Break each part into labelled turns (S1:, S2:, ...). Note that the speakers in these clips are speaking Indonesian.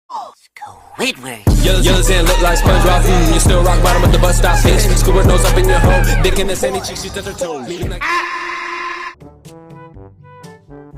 S1: Squidward.
S2: Yellow sand look like SpongeBob. You still rock bottom at the bus stop. Bitch, Squidward nose up in your hole. Dick in the sandy cheeks, she touch her toes.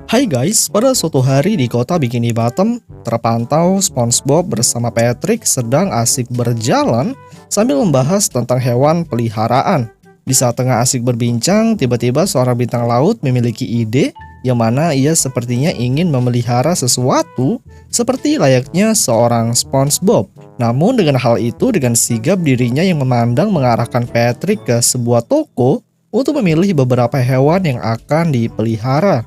S3: Hai guys, pada suatu hari di kota Bikini Bottom, terpantau SpongeBob bersama Patrick sedang asik berjalan sambil membahas tentang hewan peliharaan. Di saat tengah asik berbincang, tiba-tiba seorang bintang laut memiliki ide yang mana ia sepertinya ingin memelihara sesuatu seperti layaknya seorang SpongeBob. Namun dengan hal itu, dengan sigap dirinya yang memandang mengarahkan Patrick ke sebuah toko untuk memilih beberapa hewan yang akan dipelihara.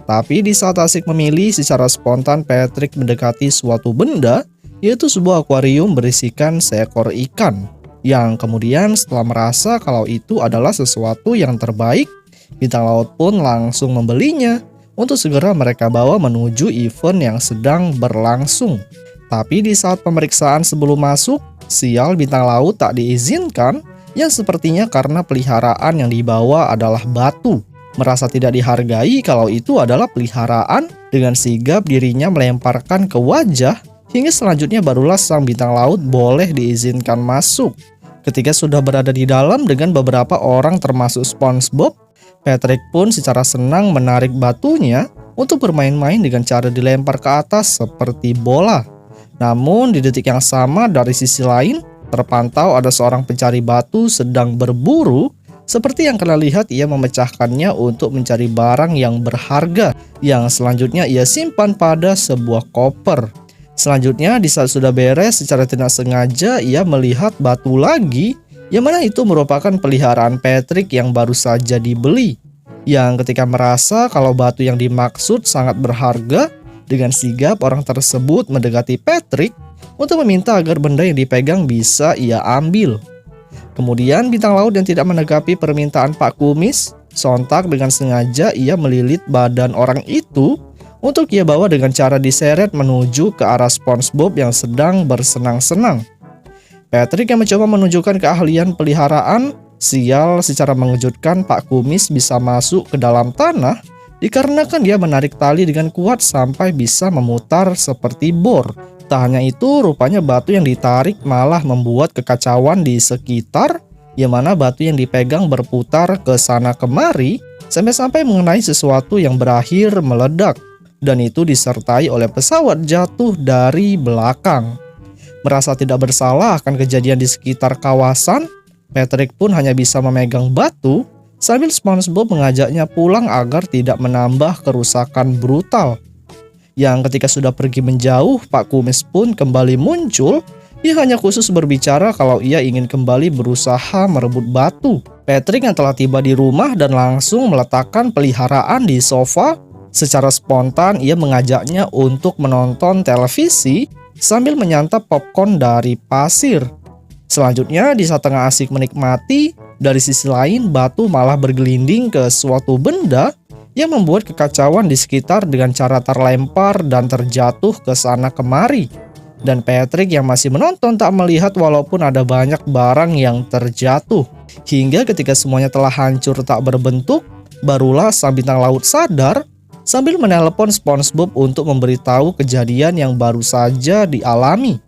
S3: Tapi di saat asik memilih, secara spontan Patrick mendekati suatu benda, yaitu sebuah akuarium berisikan seekor ikan. Yang kemudian setelah merasa kalau itu adalah sesuatu yang terbaik, bintang laut pun langsung membelinya untuk segera mereka bawa menuju event yang sedang berlangsung. Tapi di saat pemeriksaan sebelum masuk, sial bintang laut tak diizinkan, yang sepertinya karena peliharaan yang dibawa adalah batu. Merasa tidak dihargai kalau itu adalah peliharaan, dengan sigap dirinya melemparkan ke wajah, hingga selanjutnya barulah sang bintang laut boleh diizinkan masuk. Ketika sudah berada di dalam dengan beberapa orang termasuk SpongeBob, Patrick pun secara senang menarik batunya untuk bermain-main dengan cara dilempar ke atas seperti bola. Namun di detik yang sama dari sisi lain, terpantau ada seorang pencari batu sedang berburu. Seperti yang kalian lihat, ia memecahkannya untuk mencari barang yang berharga yang selanjutnya ia simpan pada sebuah koper. Selanjutnya di saat sudah beres, secara tidak sengaja ia melihat batu lagi, yang mana itu merupakan peliharaan Patrick yang baru saja dibeli. Yang ketika merasa kalau batu yang dimaksud sangat berharga, dengan sigap orang tersebut mendekati Patrick untuk meminta agar benda yang dipegang bisa ia ambil. Kemudian bintang laut yang tidak menanggapi permintaan Pak Kumis, sontak dengan sengaja ia melilit badan orang itu untuk ia bawa dengan cara diseret menuju ke arah SpongeBob yang sedang bersenang-senang. Patrick yang mencoba menunjukkan keahlian peliharaan, sial secara mengejutkan Pak Kumis bisa masuk ke dalam tanah dikarenakan dia menarik tali dengan kuat sampai bisa memutar seperti bor. Tak hanya itu, rupanya batu yang ditarik malah membuat kekacauan di sekitar, yang mana batu yang dipegang berputar ke sana kemari sampai-sampai mengenai sesuatu yang berakhir meledak, dan itu disertai oleh pesawat jatuh dari belakang. Merasa tidak bersalah akan kejadian di sekitar kawasan, Patrick pun hanya bisa memegang batu sambil SpongeBob mengajaknya pulang agar tidak menambah kerusakan brutal. Yang ketika sudah pergi menjauh, Pak Kumis pun kembali muncul. Ia hanya khusus berbicara kalau ia ingin kembali berusaha merebut batu. Patrick yang telah tiba di rumah dan langsung meletakkan peliharaan di sofa, secara spontan ia mengajaknya untuk menonton televisi sambil menyantap popcorn dari pasir. Selanjutnya di saat tengah asik menikmati, dari sisi lain batu malah bergelinding ke suatu benda yang membuat kekacauan di sekitar dengan cara terlempar dan terjatuh ke sana kemari. Dan Patrick yang masih menonton tak melihat walaupun ada banyak barang yang terjatuh. Hingga ketika semuanya telah hancur tak berbentuk, barulah sang bintang laut sadar sambil menelpon SpongeBob untuk memberitahu kejadian yang baru saja dialami.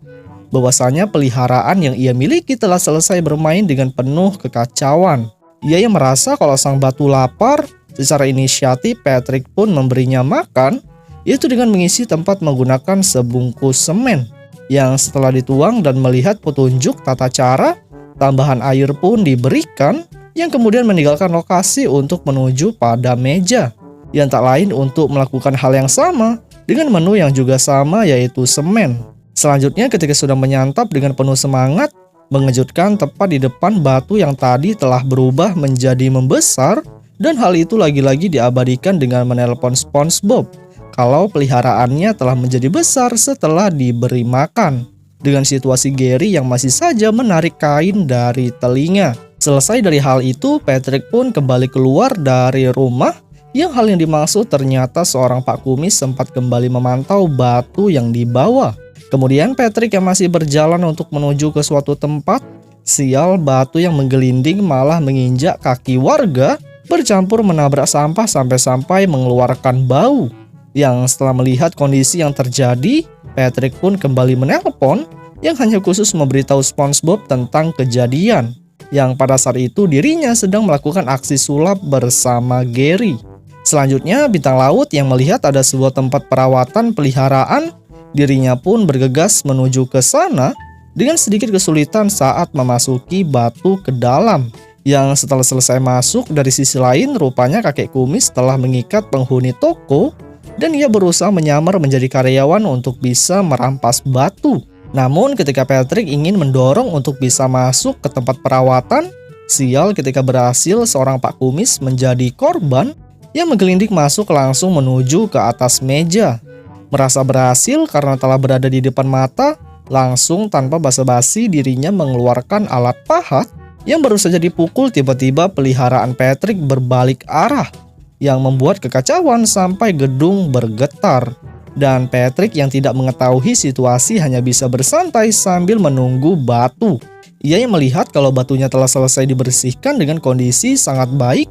S3: Bahwasanya peliharaan yang ia miliki telah selesai bermain dengan penuh kekacauan. Ia yang merasa kalau sang batu lapar, secara inisiatif Patrick pun memberinya makan, yaitu dengan mengisi tempat menggunakan sebungkus semen. Yang setelah dituang dan melihat petunjuk tata cara, tambahan air pun diberikan, yang kemudian meninggalkan lokasi untuk menuju pada meja. Yang tak lain untuk melakukan hal yang sama dengan menu yang juga sama, yaitu semen. Selanjutnya ketika sudah menyantap dengan penuh semangat, mengejutkan tepat di depan batu yang tadi telah berubah menjadi membesar, dan hal itu lagi-lagi diabadikan dengan menelpon SpongeBob kalau peliharaannya telah menjadi besar setelah diberi makan. Dengan situasi Gary yang masih saja menarik kain dari telinga. Selesai dari hal itu, Patrick pun kembali keluar dari rumah, yang hal yang dimaksud ternyata seorang Pak Kumis sempat kembali memantau batu yang dibawa. Kemudian Patrick yang masih berjalan untuk menuju ke suatu tempat, sial batu yang menggelinding malah menginjak kaki warga, bercampur menabrak sampah sampai-sampai mengeluarkan bau. Yang setelah melihat kondisi yang terjadi, Patrick pun kembali menelpon yang hanya khusus memberitahu SpongeBob tentang kejadian yang pada saat itu dirinya sedang melakukan aksi sulap bersama Gary. Selanjutnya, bintang laut yang melihat ada sebuah tempat perawatan peliharaan, dirinya pun bergegas menuju ke sana dengan sedikit kesulitan saat memasuki batu ke dalam. Yang setelah selesai masuk, dari sisi lain rupanya kakek kumis telah mengikat penghuni toko dan ia berusaha menyamar menjadi karyawan untuk bisa merampas batu. Namun ketika Patrick ingin mendorong untuk bisa masuk ke tempat perawatan, sial ketika berhasil seorang Pak Kumis menjadi korban yang menggelindik masuk langsung menuju ke atas meja. Merasa berhasil karena telah berada di depan mata, langsung tanpa basa-basi dirinya mengeluarkan alat pahat yang baru saja dipukul. Tiba-tiba peliharaan Patrick berbalik arah yang membuat kekacauan sampai gedung bergetar. Dan Patrick yang tidak mengetahui situasi hanya bisa bersantai sambil menunggu batu. Ia yang melihat kalau batunya telah selesai dibersihkan dengan kondisi sangat baik.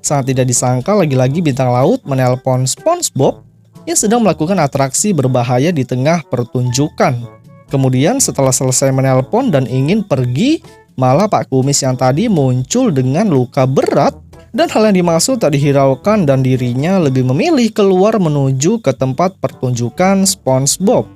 S3: Sangat tidak disangka lagi-lagi bintang laut menelpon SpongeBob yang sedang melakukan atraksi berbahaya di tengah pertunjukan. Kemudian setelah selesai menelpon dan ingin pergi, malah Pak Kumis yang tadi muncul dengan luka berat. Dan hal yang dimaksud tak dihiraukan dan dirinya lebih memilih keluar menuju ke tempat pertunjukan SpongeBob.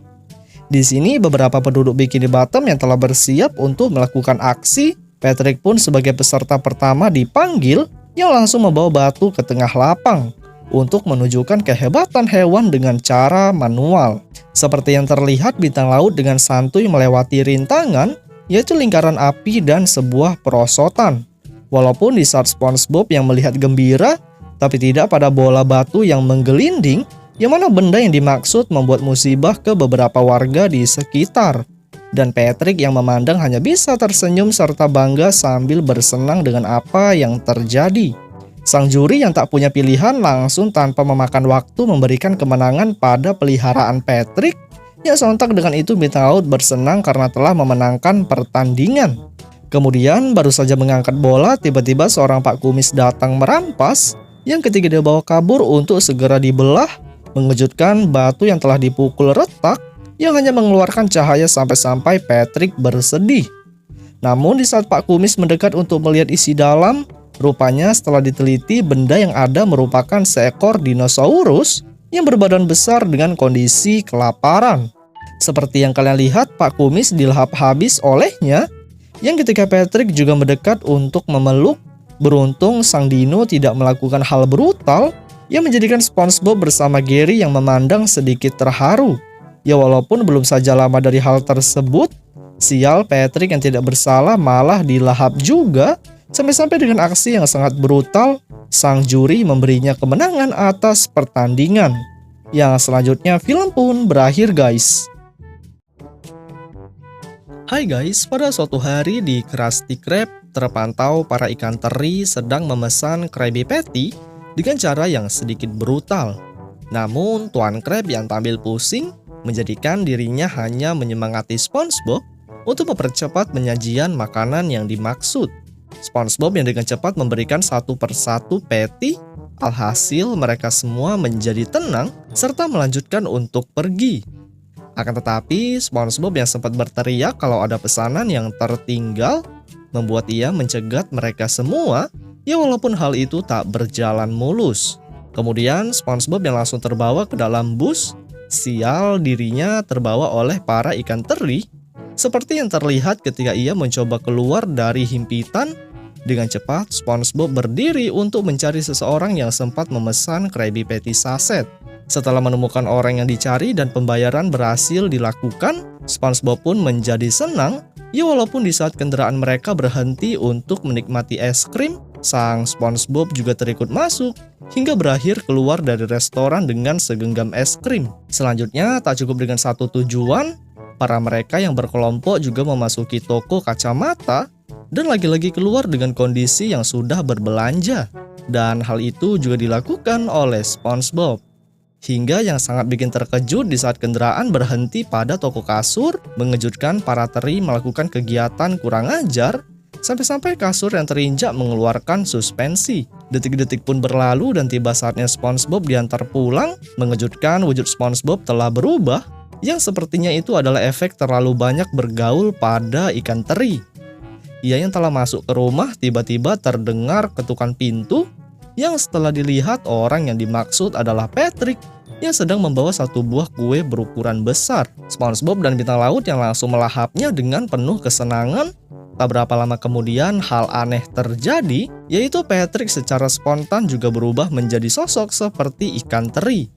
S3: Di sini beberapa penduduk Bikini Bottom yang telah bersiap untuk melakukan aksi. Patrick pun sebagai peserta pertama dipanggil yang langsung membawa batu ke tengah lapang untuk menunjukkan kehebatan hewan dengan cara manual. Seperti yang terlihat, bintang laut dengan santuy melewati rintangan, yaitu lingkaran api dan sebuah perosotan. Walaupun di saat SpongeBob yang melihat gembira, tapi tidak pada bola batu yang menggelinding, yang mana benda yang dimaksud membuat musibah ke beberapa warga di sekitar. Dan Patrick yang memandang hanya bisa tersenyum serta bangga sambil bersenang dengan apa yang terjadi. Sang juri yang tak punya pilihan langsung tanpa memakan waktu memberikan kemenangan pada peliharaan Patrick. Ya, sontak dengan itu bintang laut bersenang karena telah memenangkan pertandingan. Kemudian baru saja mengangkat bola, tiba-tiba seorang Pak Kumis datang merampas, yang ketika dia bawa kabur untuk segera dibelah, mengejutkan batu yang telah dipukul retak, yang hanya mengeluarkan cahaya sampai-sampai Patrick bersedih. Namun di saat Pak Kumis mendekat untuk melihat isi dalam, rupanya setelah diteliti benda yang ada merupakan seekor dinosaurus yang berbadan besar dengan kondisi kelaparan. Seperti yang kalian lihat, Pak Kumis dilahap habis olehnya, yang ketika Patrick juga mendekat untuk memeluk, beruntung sang dino tidak melakukan hal brutal yang menjadikan SpongeBob bersama Gary yang memandang sedikit terharu. Ya, walaupun belum saja lama dari hal tersebut, sial Patrick yang tidak bersalah malah dilahap juga, sampai-sampai dengan aksi yang sangat brutal, sang juri memberinya kemenangan atas pertandingan. Yang selanjutnya film pun berakhir, guys. Hai guys, pada suatu hari di Krusty Krab terpantau para ikan teri sedang memesan Krabby Patty dengan cara yang sedikit brutal. Namun Tuan Krab yang tampil pusing menjadikan dirinya hanya menyemangati SpongeBob untuk mempercepat penyajian makanan yang dimaksud. SpongeBob yang dengan cepat memberikan satu persatu patty, alhasil mereka semua menjadi tenang serta melanjutkan untuk pergi. Akan tetapi, SpongeBob yang sempat berteriak kalau ada pesanan yang tertinggal, membuat ia mencegat mereka semua, ya walaupun hal itu tak berjalan mulus. Kemudian, SpongeBob yang langsung terbawa ke dalam bus, sial dirinya terbawa oleh para ikan teri, seperti yang terlihat ketika ia mencoba keluar dari himpitan. Dengan cepat, SpongeBob berdiri untuk mencari seseorang yang sempat memesan Krabby Patty saset. Setelah menemukan orang yang dicari dan pembayaran berhasil dilakukan, SpongeBob pun menjadi senang. Ya walaupun di saat kendaraan mereka berhenti untuk menikmati es krim, sang SpongeBob juga terikut masuk hingga berakhir keluar dari restoran dengan segenggam es krim. Selanjutnya, tak cukup dengan satu tujuan, para mereka yang berkelompok juga memasuki toko kacamata dan lagi-lagi keluar dengan kondisi yang sudah berbelanja. Dan hal itu juga dilakukan oleh SpongeBob. Hingga yang sangat bikin terkejut di saat kendaraan berhenti pada toko kasur, mengejutkan para teri melakukan kegiatan kurang ajar, sampai-sampai kasur yang terinjak mengeluarkan suspensi. Detik-detik pun berlalu dan tiba saatnya SpongeBob diantar pulang, mengejutkan wujud SpongeBob telah berubah, Yang sepertinya itu adalah efek terlalu banyak bergaul pada ikan teri. Ia yang telah masuk ke rumah tiba-tiba terdengar ketukan pintu yang setelah dilihat orang yang dimaksud adalah Patrick yang sedang membawa satu buah kue berukuran besar. SpongeBob dan bintang laut yang langsung melahapnya dengan penuh kesenangan. Tak berapa lama kemudian hal aneh terjadi, yaitu Patrick secara spontan juga berubah menjadi sosok seperti ikan teri.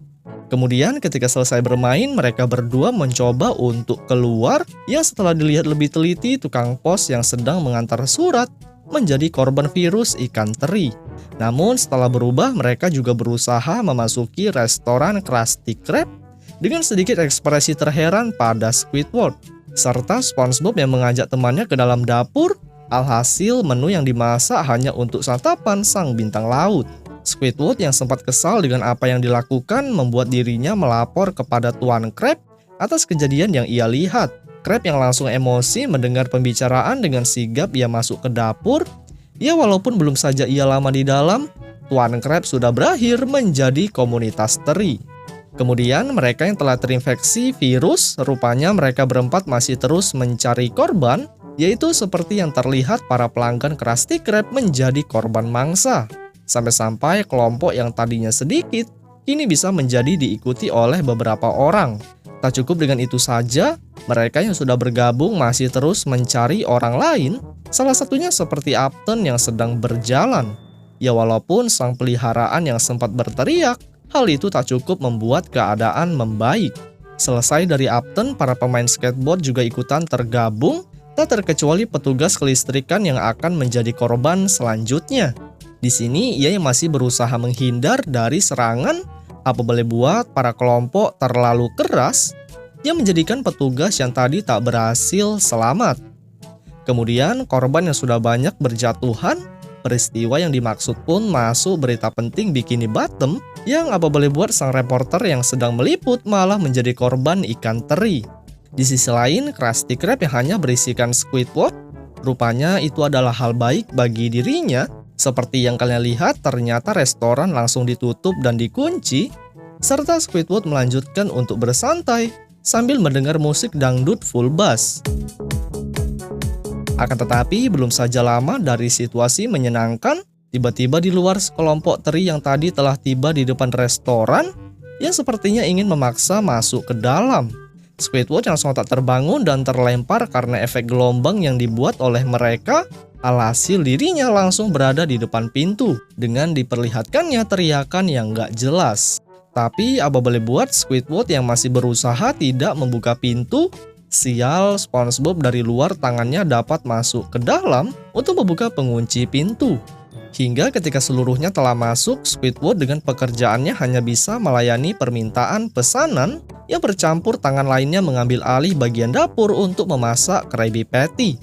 S3: Kemudian ketika selesai bermain, mereka berdua mencoba untuk keluar yang setelah dilihat lebih teliti tukang pos yang sedang mengantar surat menjadi korban virus ikan teri. Namun setelah berubah, mereka juga berusaha memasuki restoran Krusty Krab dengan sedikit ekspresi terheran pada Squidward. Serta SpongeBob yang mengajak temannya ke dalam dapur, alhasil menu yang dimasak hanya untuk santapan sang bintang laut. Squidward yang sempat kesal dengan apa yang dilakukan membuat dirinya melapor kepada Tuan Krab atas kejadian yang ia lihat. Krab yang langsung emosi mendengar pembicaraan dengan sigap ia masuk ke dapur. Ya walaupun belum saja ia lama di dalam, Tuan Krab sudah berakhir menjadi komunitas teri. Kemudian mereka yang telah terinfeksi virus, rupanya mereka berempat masih terus mencari korban, yaitu seperti yang terlihat para pelanggan Krusty Krab menjadi korban mangsa. Sampai-sampai kelompok yang tadinya sedikit, kini bisa menjadi diikuti oleh beberapa orang. Tak cukup dengan itu saja, mereka yang sudah bergabung masih terus mencari orang lain, salah satunya seperti Upton yang sedang berjalan. Ya walaupun sang peliharaan yang sempat berteriak, hal itu tak cukup membuat keadaan membaik. Selesai dari Upton, para pemain skateboard juga ikutan tergabung, tak terkecuali petugas kelistrikan yang akan menjadi korban selanjutnya. Di sini ia yang masih berusaha menghindar dari serangan, apa boleh buat para kelompok terlalu keras yang menjadikan petugas yang tadi tak berhasil selamat. Kemudian korban yang sudah banyak berjatuhan, peristiwa yang dimaksud pun masuk berita penting Bikini Bottom yang apa boleh buat sang reporter yang sedang meliput malah menjadi korban ikan teri. Di sisi lain, Krusty Krab yang hanya berisikan Squidward, rupanya itu adalah hal baik bagi dirinya. Seperti yang kalian lihat, ternyata restoran langsung ditutup dan dikunci, serta Squidward melanjutkan untuk bersantai sambil mendengar musik dangdut full bass. Akan tetapi, belum saja lama dari situasi menyenangkan, tiba-tiba di luar sekelompok teri yang tadi telah tiba di depan restoran, yang sepertinya ingin memaksa masuk ke dalam. Squidward yang sontak terbangun dan terlempar karena efek gelombang yang dibuat oleh mereka. Alhasil dirinya langsung berada di depan pintu dengan diperlihatkannya teriakan yang gak jelas. Tapi apa boleh buat, Squidward yang masih berusaha tidak membuka pintu. Sial, SpongeBob dari luar tangannya dapat masuk ke dalam untuk membuka pengunci pintu. Hingga ketika seluruhnya telah masuk, Squidward dengan pekerjaannya hanya bisa melayani permintaan pesanan yang bercampur tangan lainnya mengambil alih bagian dapur untuk memasak Krabby Patty.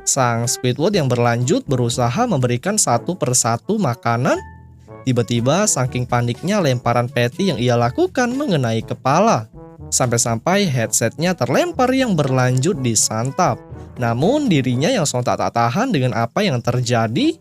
S3: Sang Squidward yang berlanjut berusaha memberikan satu persatu makanan. Tiba-tiba saking paniknya lemparan patty yang ia lakukan mengenai kepala. Sampai-sampai headsetnya terlempar yang berlanjut disantap. Namun dirinya yang sontak tak tahan dengan apa yang terjadi.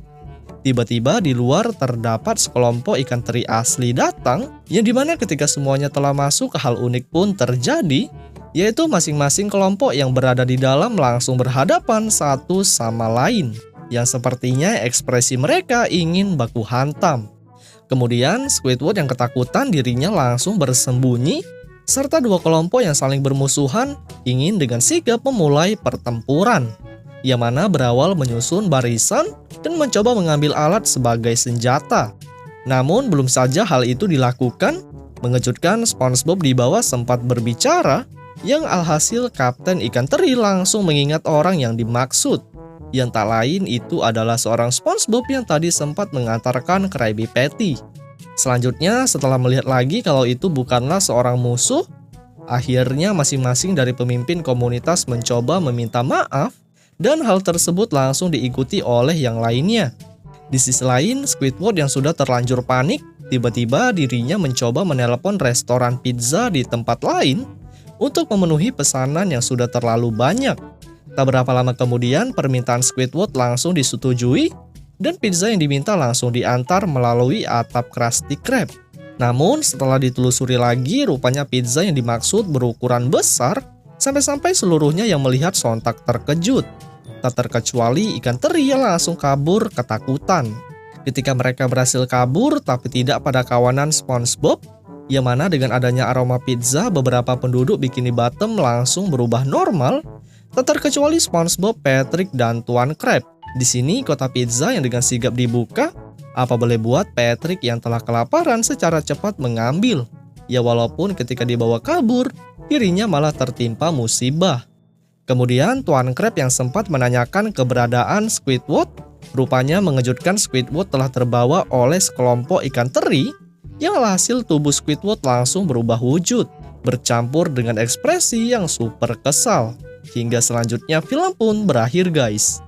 S3: Tiba-tiba di luar terdapat sekelompok ikan teri asli datang, yang dimana ketika semuanya telah masuk, hal unik pun terjadi, yaitu masing-masing kelompok yang berada di dalam langsung berhadapan satu sama lain, yang sepertinya ekspresi mereka ingin baku hantam. Kemudian Squidward yang ketakutan dirinya langsung bersembunyi, serta dua kelompok yang saling bermusuhan ingin dengan sigap memulai pertempuran, yang mana berawal menyusun barisan dan mencoba mengambil alat sebagai senjata. Namun belum saja hal itu dilakukan, mengejutkan SpongeBob di bawah sempat berbicara, yang alhasil Kapten Ikan Teri langsung mengingat orang yang dimaksud, yang tak lain itu adalah seorang SpongeBob yang tadi sempat mengantarkan Krabby Patty. Selanjutnya setelah melihat lagi kalau itu bukanlah seorang musuh, akhirnya masing-masing dari pemimpin komunitas mencoba meminta maaf, dan hal tersebut langsung diikuti oleh yang lainnya. Di sisi lain, Squidward yang sudah terlanjur panik, tiba-tiba dirinya mencoba menelpon restoran pizza di tempat lain untuk memenuhi pesanan yang sudah terlalu banyak. Tak berapa lama kemudian, permintaan Squidward langsung disetujui, dan pizza yang diminta langsung diantar melalui atap Krusty Krab. Namun setelah ditelusuri lagi, rupanya pizza yang dimaksud berukuran besar, sampai-sampai seluruhnya yang melihat sontak terkejut. Tak terkecuali ikan teri yang langsung kabur ketakutan. Ketika mereka berhasil kabur tapi tidak pada kawanan SpongeBob, yang mana dengan adanya aroma pizza beberapa penduduk Bikini Bottom langsung berubah normal, tak terkecuali SpongeBob, Patrick, dan Tuan Crab. Di sini kota pizza yang dengan sigap dibuka, apa boleh buat Patrick yang telah kelaparan secara cepat mengambil. Ya walaupun ketika dibawa kabur, dirinya malah tertimpa musibah. Kemudian Tuan Crab yang sempat menanyakan keberadaan Squidward, rupanya mengejutkan Squidward telah terbawa oleh sekelompok ikan teri, yang alhasil tubuh Squidward langsung berubah wujud, bercampur dengan ekspresi yang super kesal. Hingga selanjutnya film pun berakhir guys.